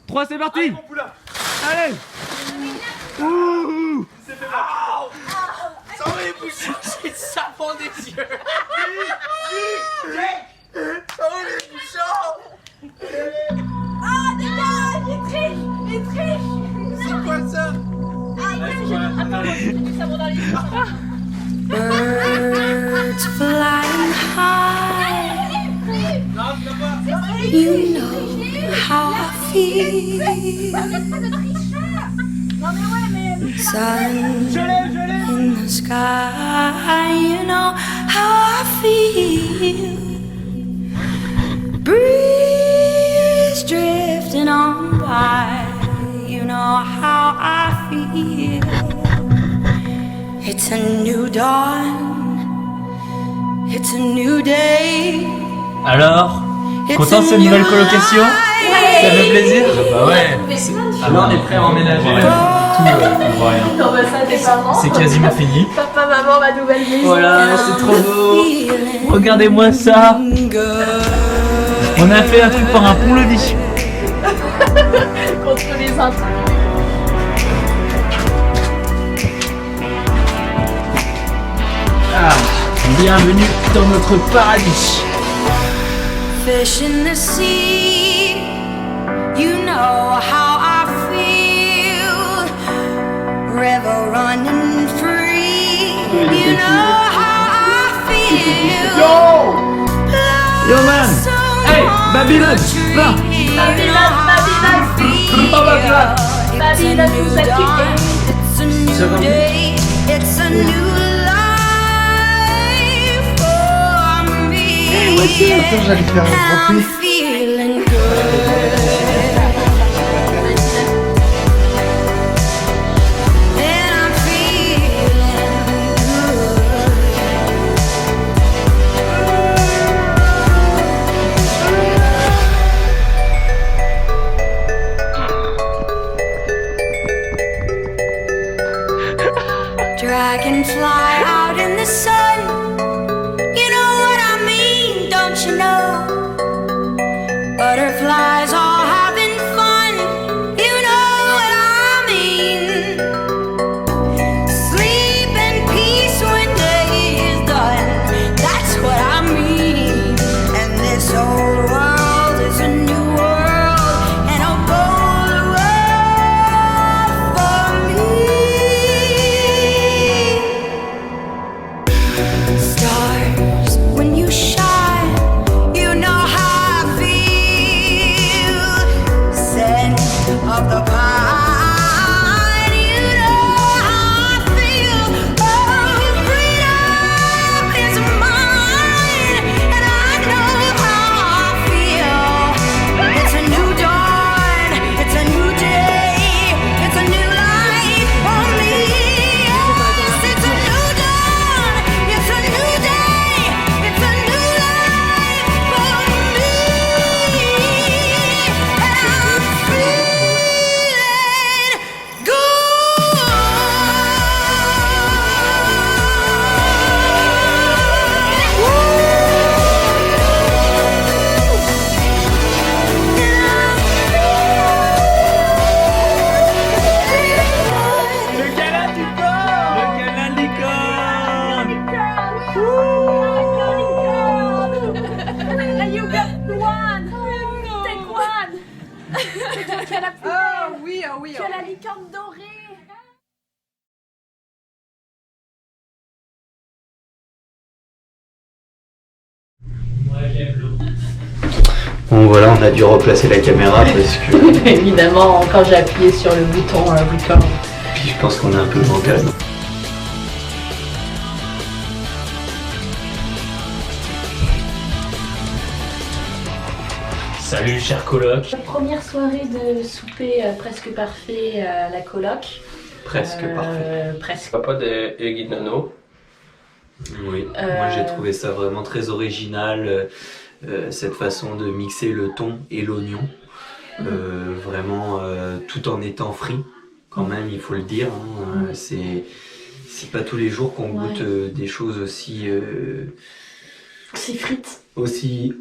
3, c'est parti. Allez, mon poulain. Allez. Ouh. Il s'est fait mal. Sans les bouchons, j'ai le savon des yeux. Sans les bouchons. Ah, dégage, il triche, il triche. C'est quoi ça? Attends, j'ai du savon dans les yeux. Birds flying high, Non, tu vas pas. you know how I feel. Non mais ouais, mais... Sun Je l'ai. in the sky, you know how I feel. Breeze drifting on by, you know how I feel. It's a new dawn, it's a new day. Alors, It's content de a cette nouvelle new colocation? life. Ça fait plaisir? Bah ouais. Alors, on est prêt à emménager. On voit rien. Non bah ça, tes parents. C'est quasiment fini. Papa, maman, ma nouvelle maison. Voilà, c'est trop beau. Regardez-moi ça. On a fait un truc par un pont-levis. Contre les intrus. Ah, bienvenue dans notre paradis. Fish in the sea, you know how I feel. River running free, you know how I feel. Yo man. Hey, Babylone, va. Babylone, Babylone nous a quittés. It's a new day, it's a new life for me. J'allais faire And I'm feeling good. And I'm feeling good. Dragonfly out in the sun. You know what I mean, don't you know? Butterflies all having fun. You know what I mean. Sleep in peace when day is done. That's what I mean. And this old world is a new world and a bold world for me. Stars, when you shine, you know how I feel. Scent of the pine, you know how I feel. Oh, freedom is mine, and I know how I feel. It's a new dawn, it's a new day, it's a new life for me. Yes, it's a new dawn, it's a new day, it's a new life for me. And I'm feeling Le câlin du corps. Le câlin licorne. You got one. Take one. C'est toi qui as la plus belle. Ah oui. Tu as la licorne dorée. Bon voilà, on a dû replacer la caméra parce que Évidemment, quand j'ai appuyé sur le bouton record. puis je pense qu'on est un peu bancal. Salut, cher coloc. Première soirée de souper presque parfait à la coloc. Presque parfait. Presque. Papa de Eggy Nano. Oui, moi j'ai trouvé ça vraiment très original, cette façon de mixer le thon et l'oignon. Vraiment tout en étant frit, quand même, il faut le dire. Hein. C'est pas tous les jours qu'on goûte des choses aussi. C'est frites. Aussi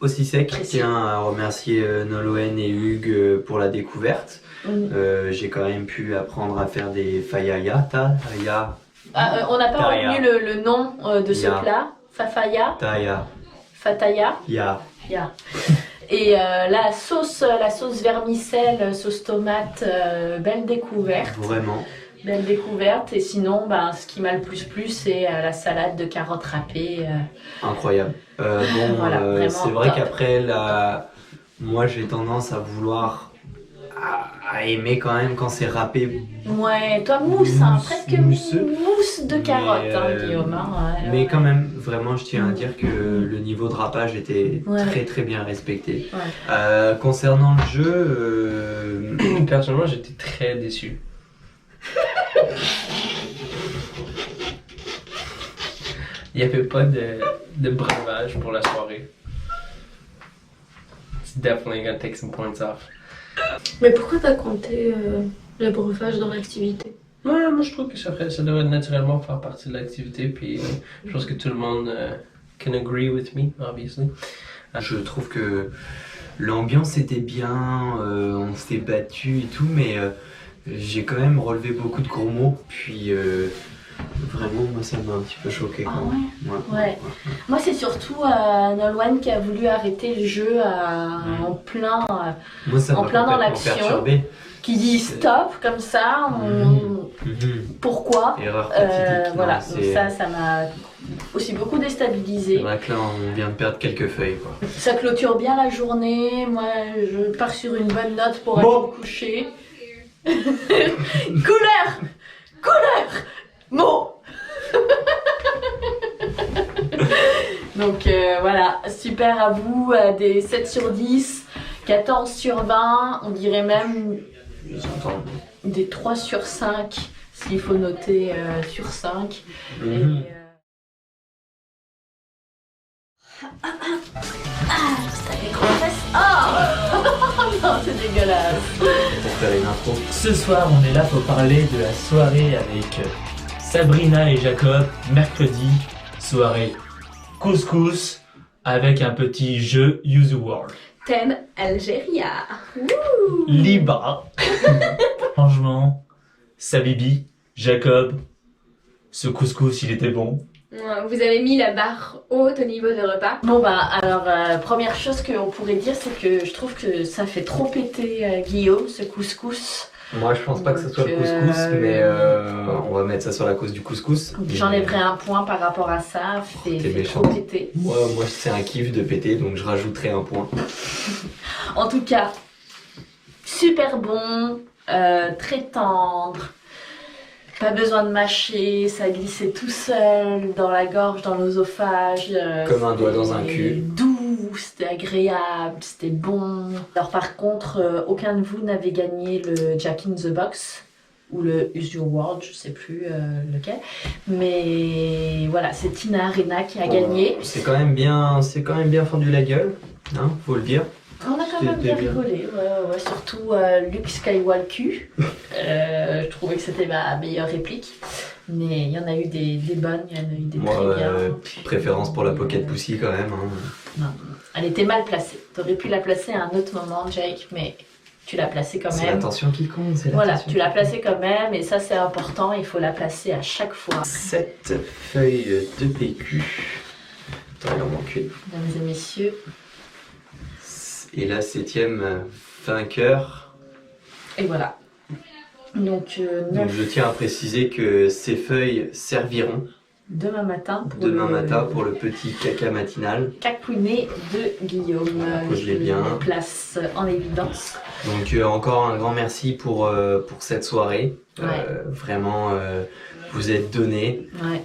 Aussi sec. Je Précis. tiens à remercier Nolwenn et Hugues pour la découverte. J'ai quand même pu apprendre à faire des fayaya, taya, On n'a pas Taya. retenu le nom de ce Ya. plat. Fafaya, taya, fataya. ya. Ya. Et la sauce vermicelle, sauce tomate, belle découverte. Vraiment. Belle découverte. Et sinon, ben, ce qui m'a le plus plu, c'est la salade de carottes râpées. Incroyable. Voilà, vraiment c'est vrai top. qu'après, moi j'ai tendance à vouloir à aimer quand même quand c'est râpé. Ouais, toi mousse, hein, Mousse, presque mousseux. mousse de carottes, Mais, hein, Guillaume. Hein, ouais, Mais ouais. quand même, vraiment, je tiens à dire que le niveau de râpage était Ouais. très très bien respecté. Ouais. Concernant le jeu, Personnellement, j'étais très déçu. Il n'y avait pas de breuvage pour la soirée. It's definitely gonna take some points off. Mais pourquoi t'as compté le breuvage dans l'activité? Ouais, moi je trouve que ça devrait naturellement faire partie de l'activité, puis je pense que tout le monde can agree with me, obviously. je trouve que l'ambiance était bien, on s'est battu et tout, mais j'ai quand même relevé beaucoup de gros mots. Puis vraiment, moi ça m'a un petit peu choqué. Ah Quand même. Ouais. Ouais. Moi, c'est surtout Nolwenn qui a voulu arrêter le jeu en plein, Moi ça En m'a plein dans complètement l'action. perturbé. qui dit stop comme ça. Pourquoi Erreur fatidique. Voilà, Non, donc ça m'a aussi beaucoup c'est déstabilisé. vrai que là on vient de perdre quelques feuilles quoi. Ça clôture bien la journée. Moi, je pars sur une bonne note pour aller me coucher. Couleur, mots. Donc voilà, super à vous, des 7 sur 10, 14 sur 20, on dirait même J'entends. des 3 sur 5, s'il faut noter sur 5. Et, ça fait trop facile. Oh non, c'est dégueulasse. Pour faire une intro. Ce soir, on est là pour parler de la soirée avec Sabrina et Jacob. Mercredi, soirée couscous avec un petit jeu Use the World. Thème Algéria. Libre. Franchement, Sabibi, Jacob, ce couscous, il était bon. Vous avez mis la barre haute au niveau de repas. Bon bah alors première chose qu'on pourrait dire, c'est que je trouve que ça fait trop péter Guillaume, ce couscous. Moi je pense pas que ce soit le Donc, couscous, mais on va mettre ça sur la cause du couscous. J'enlèverai un point par rapport à ça, T'es fait méchant. trop péter. Moi c'est un kiff de péter, donc je rajouterai un point. En tout cas, super bon, très tendre, pas besoin de mâcher, ça glissait tout seul dans la gorge, dans l'œsophage. Comme un doigt dans un c'était cul. Doux, c'était agréable, c'était bon. Alors par contre, aucun de vous n'avait gagné le Jack in the Box ou le Use Your World, je sais plus lequel. Mais voilà, c'est Tina Arena qui a gagné. C'est quand même bien fendu la gueule, hein, faut le dire. On a quand même bien C'était bien. rigolé, ouais, surtout Luke Skywalker. Je trouvais que c'était ma meilleure réplique. Mais il y en a eu des bonnes, il y en a eu des Moi, très bien. préférence pour la Pocket Pussy quand même. Hein. Non, elle était mal placée. T'aurais pu la placer à un autre moment, Jake, mais tu l'as placée quand C'est même. l'attention qui compte, c'est Voilà, l'attention. tu l'as placée quand même, et ça c'est important, il faut la placer à chaque fois. 7 feuilles de PQ. Attends, il en manque une. Mesdames et messieurs, Et la 7ème vainqueur. et voilà. Donc, Donc je tiens à préciser que ces feuilles serviront demain matin demain matin pour le petit caca matinal. cacouiné de Guillaume. Je l'ai bien. le place en évidence. Donc encore un grand merci pour cette soirée. Ouais. Vraiment, vous êtes donnés. Ouais,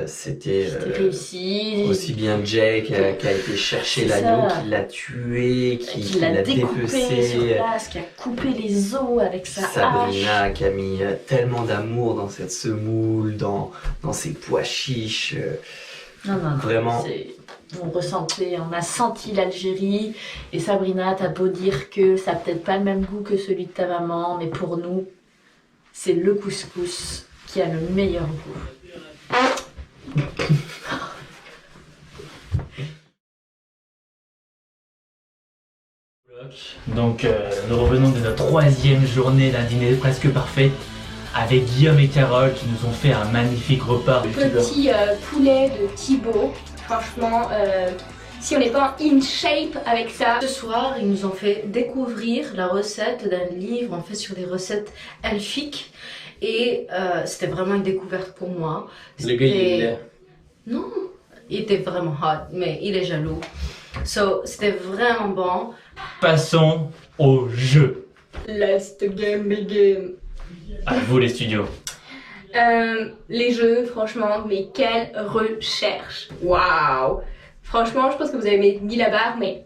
C'était c'était réussi. aussi bien Jake qui a été chercher C'est l'agneau, ça. qui l'a tué, qui Qui l'a découpé sur dépecé. place, qui a coupé les os avec sa hache. Sabrina qui a mis tellement d'amour dans cette semoule, dans ses pois chiches. Non, Vraiment. On a senti l'Algérie. Et Sabrina, t'as beau dire que ça n'a peut-être pas le même goût que celui de ta maman, mais pour nous, c'est le couscous qui a le meilleur goût. Donc nous revenons de notre 3e journée d'un dîner presque parfait avec Guillaume et Carole qui nous ont fait un magnifique repas. Petit poulet de Thibaut. Franchement, si on n'est pas in shape avec ça. Ce soir, ils nous ont fait découvrir la recette d'un livre en fait sur des recettes elfiques et c'était vraiment une découverte pour moi. Le gars, il est laid. Non, il était vraiment hot, mais il est jaloux. So, c'était vraiment bon. Passons au jeu. Let's the game begin. À vous les studios. Les jeux, franchement, mais quelle recherche! Waouh! Franchement, je pense que vous avez mis la barre, mais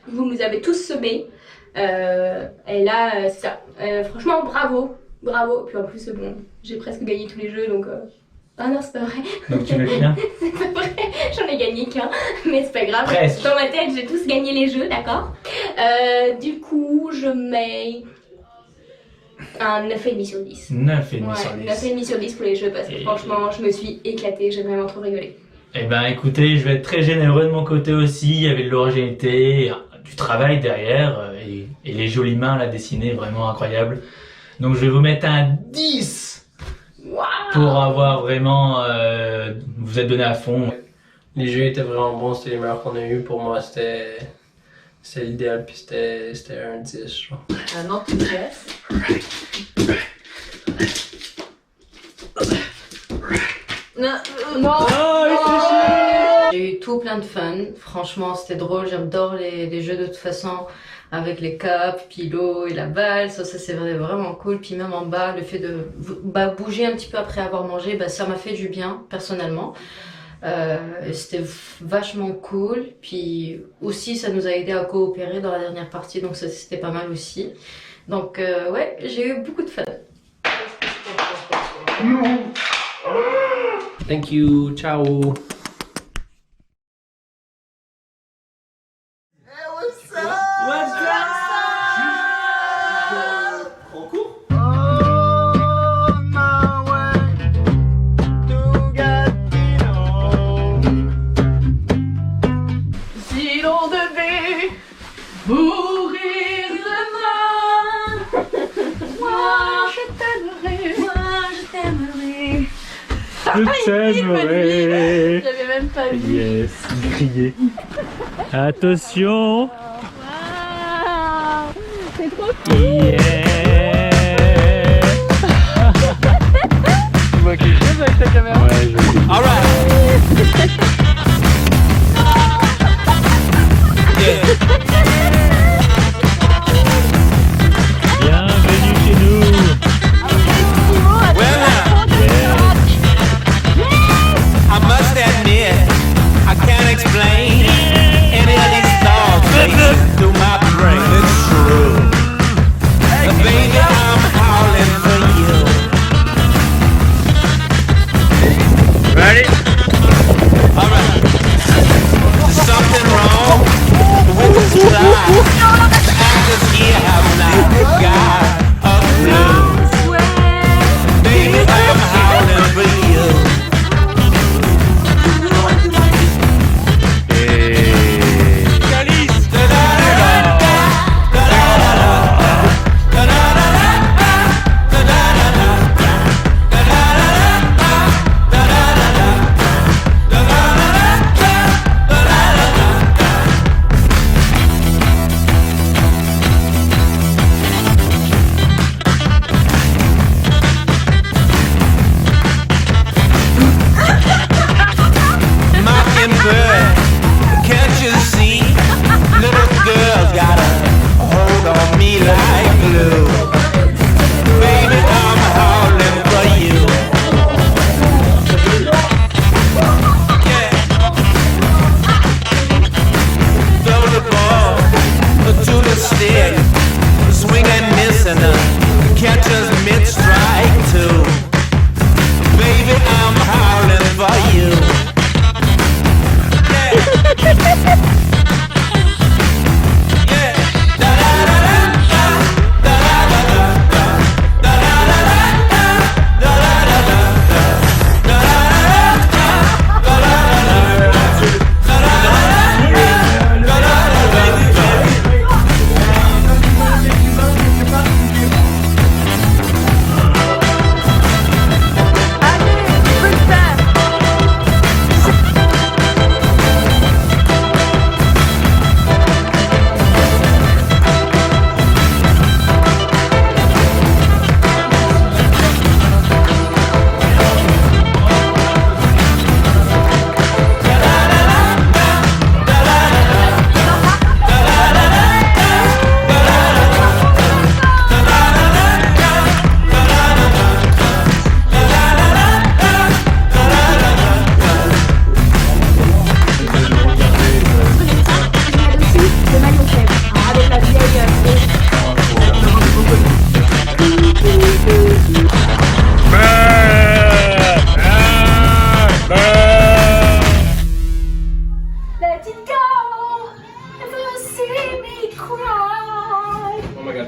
vous nous avez tous semés. Et là, c'est ça. Franchement, bravo! Bravo! Puis en plus, bon, j'ai presque gagné tous les jeux, donc... Ah non, c'est pas vrai. Donc tu veux bien? C'est pas vrai, j'en ai gagné qu'un, mais c'est pas grave. Presque. Dans ma tête, j'ai tous gagné les jeux, d'accord? Du coup, je mets un 9,5 sur 10. 9,5 sur 10. 9,5 sur 10 pour les jeux parce que franchement, je me suis éclatée, j'ai vraiment trop rigolé. Eh ben écoutez, je vais être très généreux de mon côté aussi, il y avait de l'originalité, du travail derrière et les jolies mains là dessinées, vraiment incroyable. Donc je vais vous mettre un 10 pour avoir vraiment, vous êtes donné à fond. Les jeux étaient vraiment bons, c'était les meilleurs qu'on a eu. Pour moi, c'était l'idéal, puis c'était un 10, je crois. Un enthousiasme. Non. J'ai eu tout plein de fun. Franchement, c'était drôle. J'adore les jeux de toute façon avec les capes, puis l'eau et la balle. Ça c'est vraiment cool. Puis même en bas, le fait de bouger un petit peu après avoir mangé, ça m'a fait du bien personnellement. C'était vachement cool. Puis aussi, ça nous a aidé à coopérer dans la dernière partie. Donc ça c'était pas mal aussi. Donc ouais, j'ai eu beaucoup de fun. Thank you, ciao. Si l'on devait mourir demain, moi je t'aimerais, Je t'aimerai. J'avais même pas vu. Yes, grillé. Attention. Waouh, c'est trop Yeah. Tu vois quelque chose avec ta caméra? Ouais, je sais. Bienvenue chez nous. I must admit, I can't explain any of these thoughts racing through my brain. It's true.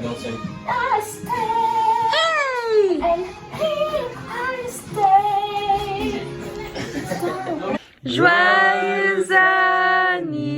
l'ancienne. I stay. And here I stay. Joyeux anniversaire.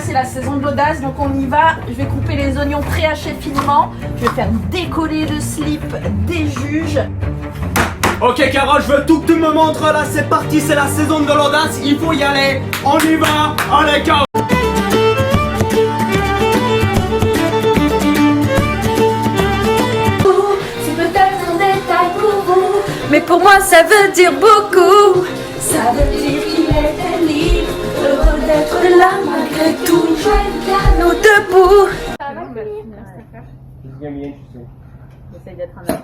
C'est la saison de l'audace, donc on y va. Je vais couper les oignons préhachés finement. Je vais faire décoller le slip des juges. Ok Carole, je veux tout que tu me montres là, c'est parti, c'est la saison de l'audace, il faut y aller, on y va, allez Carole. C'est peut-être un détail pour vous, mais pour moi ça veut dire beaucoup. Ça veut dire qu'il était libre, heureux d'être là malgré tout. Jouer le piano debout. J'essaye d'être un homme.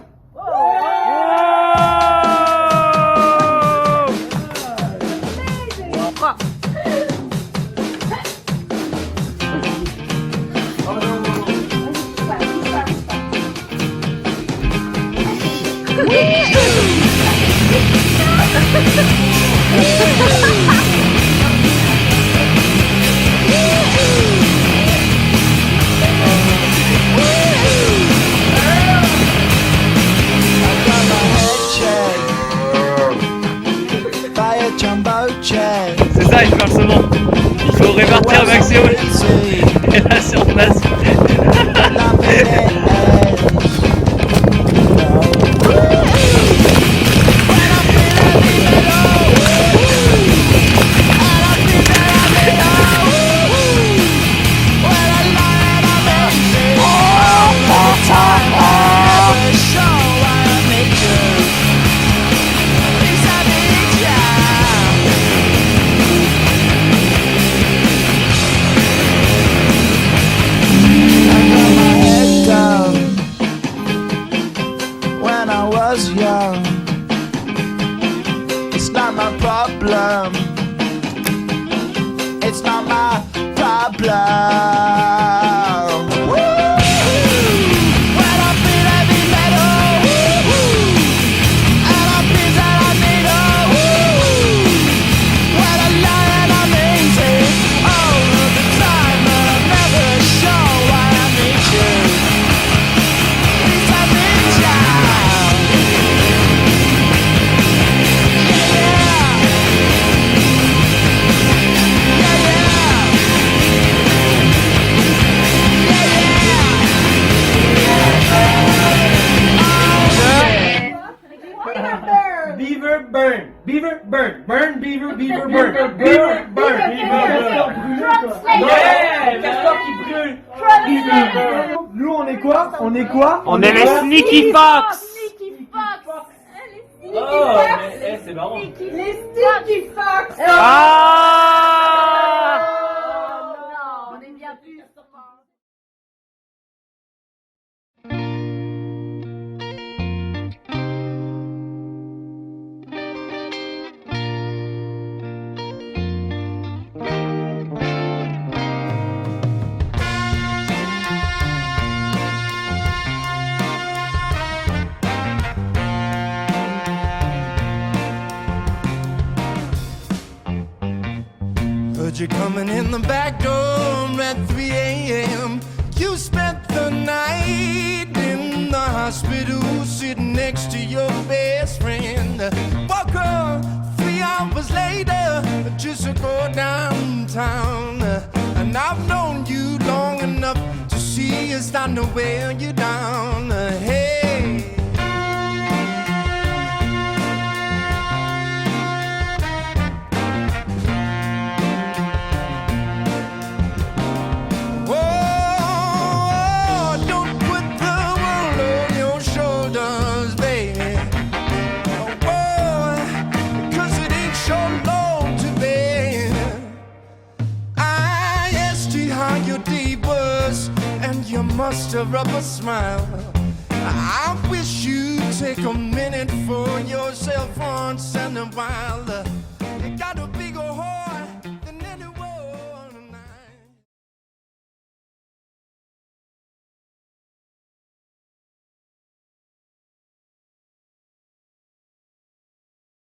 Beaver, burn, burn, beaver, beaver, burn, beaver, burn, beaver, burn. Yeah, castor qui brûle. Beaver, burn. Nous, on est quoi? On est quoi? On est les Sneaky Fox. Oh, mais c'est marrant. Ah! Non, on est bien plus. Heard you coming in the back door at 3 a.m. You spent the night in the hospital, sitting next to your best friend. Woke up 3 hours later, just to go downtown. And I've known you long enough to see it's time to wear you down. Hey. Muster up a smile. I wish you'd take a minute for yourself once in a while. You gotta